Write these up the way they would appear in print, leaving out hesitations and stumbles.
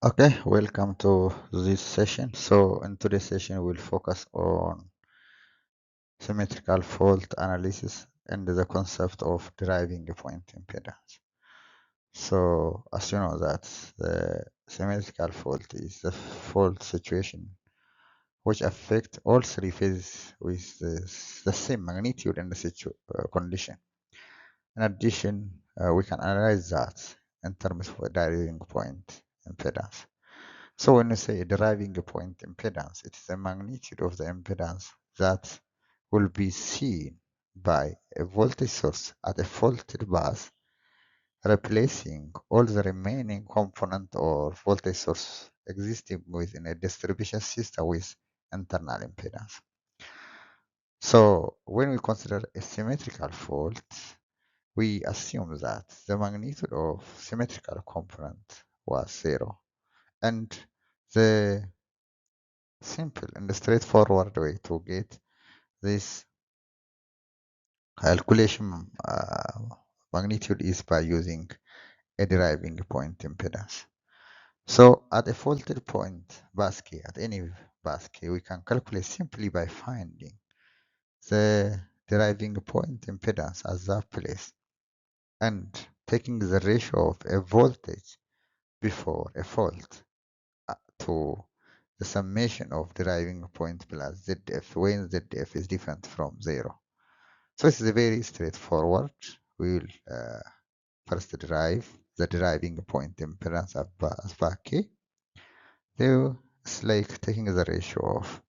Okay, welcome to this session. So in today's session, we'll focus on symmetrical fault analysis and the concept of deriving a point impedance. So as you know that the symmetrical fault is the fault situation which affect all three phases with the same magnitude and the condition. In addition, we can analyze that in terms of a deriving point impedance. So when we say deriving a point impedance, it is the magnitude of the impedance that will be seen by a voltage source at a faulted bus, replacing all the remaining component or voltage source existing within a distribution system with internal impedance. So when we consider a symmetrical fault, we assume that the magnitude of symmetrical component was zero, and the simple and straightforward way to get this calculation magnitude is by using a deriving point impedance. So at a faulted point basket, at any basket, we can calculate simply by finding the deriving point impedance at that place and taking the ratio of a voltage before a fault to the summation of deriving point plus ZF when ZF is different from zero. So this is very straightforward. We will first derive the deriving point impedance as back K. Then it's like taking the ratio of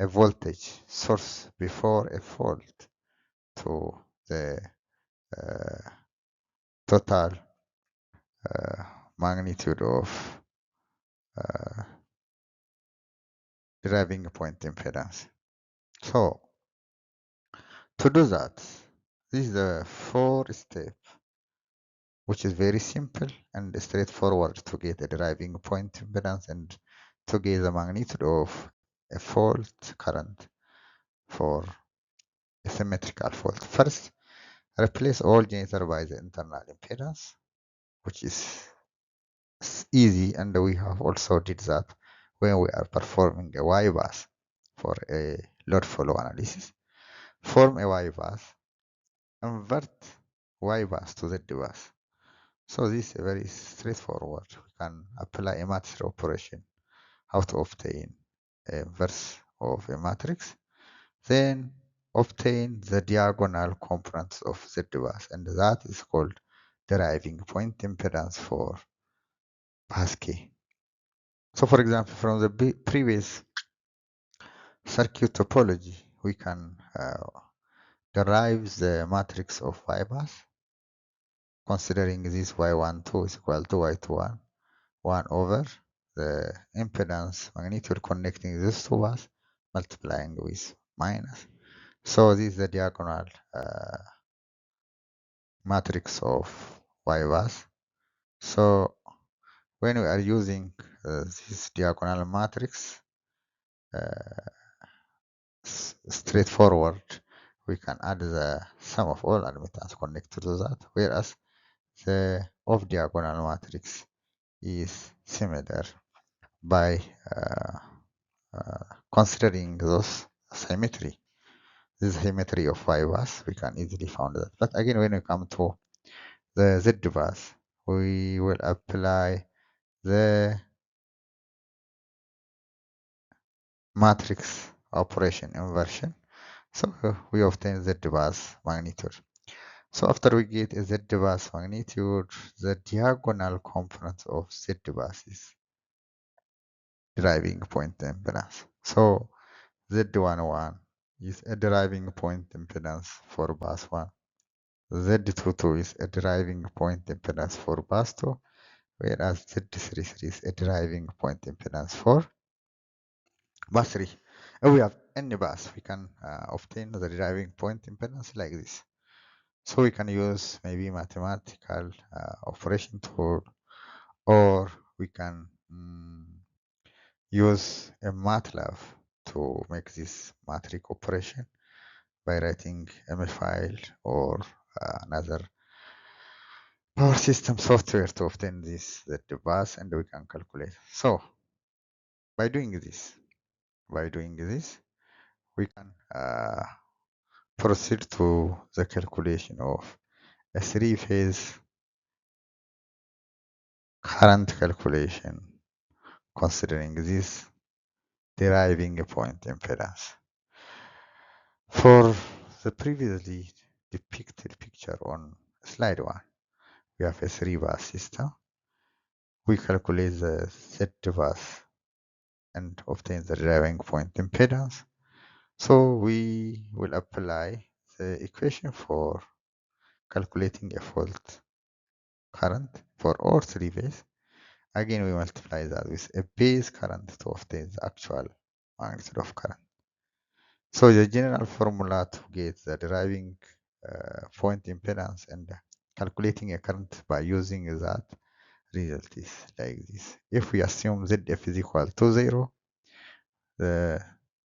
a voltage source before a fault to the uh, total uh, magnitude of uh, deriving point impedance. So to do that, this is the four step, which is very simple and straightforward to get a deriving point impedance and to get the magnitude of a fault current for a symmetrical fault. First, replace all generator by the internal impedance, which is easy, and we have also did that when we are performing a Y bus for a load flow analysis. Form a Y bus, invert Y bus to Z bus. So this is very straightforward. We can apply a matrix operation, how to obtain a inverse of a matrix, then obtain the diagonal components of Z bus, and that is called deriving point impedance for Pascal. So for example, from the previous circuit topology, we can derive the matrix of Y bus, considering this Y12 is equal to Y21 1 over the impedance magnitude connecting these two bus multiplying with minus. So this is the diagonal matrix of Y bus. So when we are using this diagonal matrix, straightforward, we can add the sum of all admittance connected to that, whereas the off diagonal matrix is similar by considering those symmetry. This symmetry of Y bus, we can easily find that. But again, when we come to the Z bus, we will apply the matrix operation inversion. So we obtain Z bus magnitude. So after we get a Z bus magnitude, the diagonal component of Z bus is deriving point impedance. So Z11 is a deriving point impedance for bus 1. Z22 is a deriving point impedance for bus 2, whereas Z33 is a deriving point impedance for bus 3. If we have any bus, we can obtain the deriving point impedance like this. So we can use maybe mathematical operation tool, or we can use a MATLAB to make this matrix operation by writing a file or another power system software to obtain this the bus, and we can calculate. So by doing this, we can proceed to the calculation of a three-phase current calculation considering this deriving point impedance. For the previously depicted picture on slide 1, we have a 3-bus system. We calculate the Z-bus and obtain the deriving point impedance. So we will apply the equation for calculating a fault current for all 3 bays. Again, we multiply that with a base current to obtain the actual magnitude of current. So the general formula to get the deriving point impedance and calculating a current by using that result is like this. If we assume ZF is equal to 0, the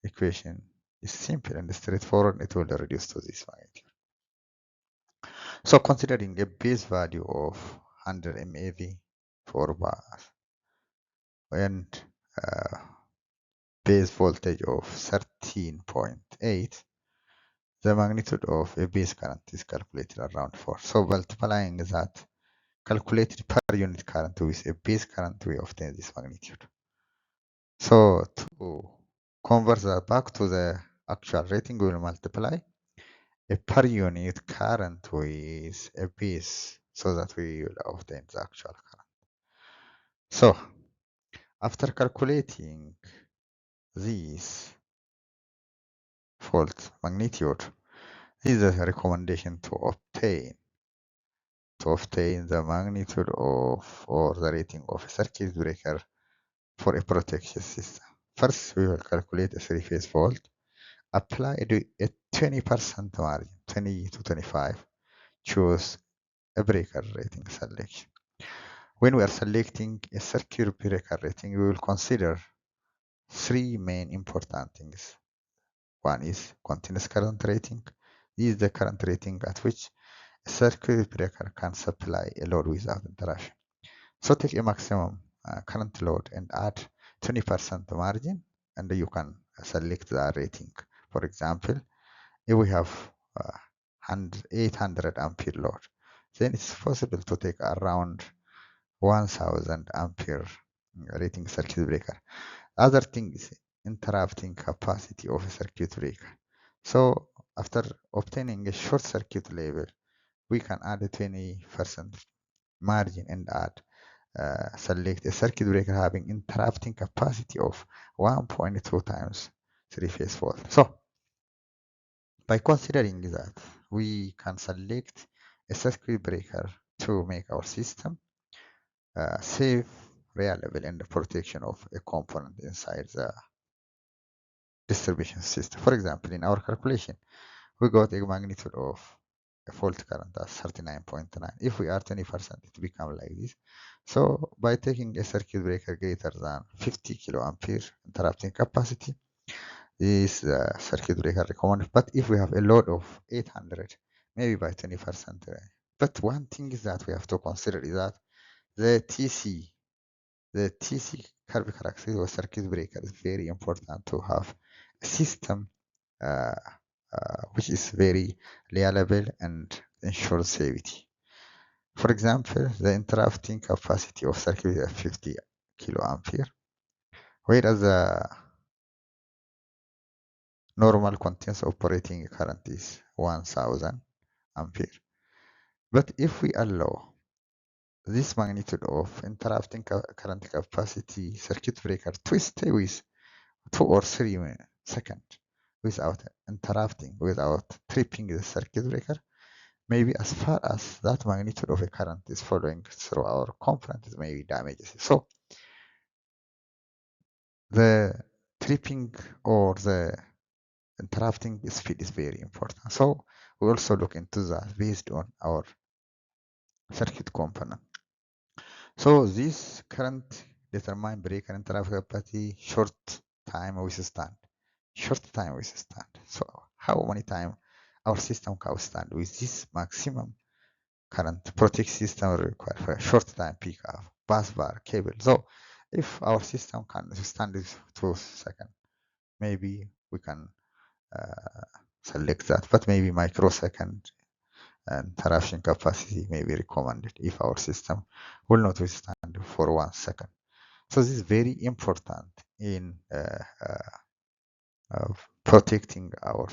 equation is simple and straightforward. It will reduce to this magnitude. So considering a base value of 100 MeV for bars and base voltage of 13.8, the magnitude of a base current is calculated around 4. So multiplying that calculated per unit current with a base current, we obtain this magnitude. So to convert that back to the actual rating, we will multiply a per unit current with a base so that we will obtain the actual current. So after calculating this fault magnitude, this is a recommendation to obtain the magnitude of or the rating of a circuit breaker for a protection system. First, we will calculate a three-phase fault. Apply a 20% margin, 20 to 25. Choose a breaker rating selection. When we are selecting a circuit breaker rating, we will consider 3 main important things. One is continuous current rating. This is the current rating at which a circuit breaker can supply a load without interruption. So take a maximum current load and add 20% margin, and you can select the rating. For example, if we have 800 ampere load, then it's possible to take around 1000 ampere rating circuit breaker. Other thing is interrupting capacity of a circuit breaker. So after obtaining a short circuit level, we can add a 20% margin and add select a circuit breaker having interrupting capacity of 1.2 times 3-phase fault. So by considering that, we can select a circuit breaker to make our system safe, reliable, and the protection of a component inside the distribution system. For example, in our calculation, we got a magnitude of a fault current as 39.9. If we are 20%, it becomes like this. So by taking a circuit breaker greater than 50 kiloampere interrupting capacity, this circuit breaker recommended. But if we have a load of 800, maybe by 20%. But one thing is that we have to consider is that the TC curve characteristic of circuit breaker is very important to have a system uh, which is very reliable and ensures safety. For example, the interrupting capacity of circuit is 50 kiloampere, whereas the normal continuous operating current is 1000 ampere. But if we allow this magnitude of interrupting current capacity circuit breaker to stay with 2 or 3 seconds without interrupting, without tripping the circuit breaker, maybe as far as that magnitude of a current is following through our component, it may be damages. So the tripping or the interrupting speed is very important. So we also look into that based on our circuit component. So this current determine breaker interrupt capacity short time withstand. Short time withstand. So how many time our system can withstand with this maximum current protect system will require for a short time pickup, bus bar, cable. So if our system can withstand this 2 seconds, maybe we can select that, but maybe microsecond and teraflop capacity may be recommended if our system will not withstand for 1 second. So this is very important in protecting our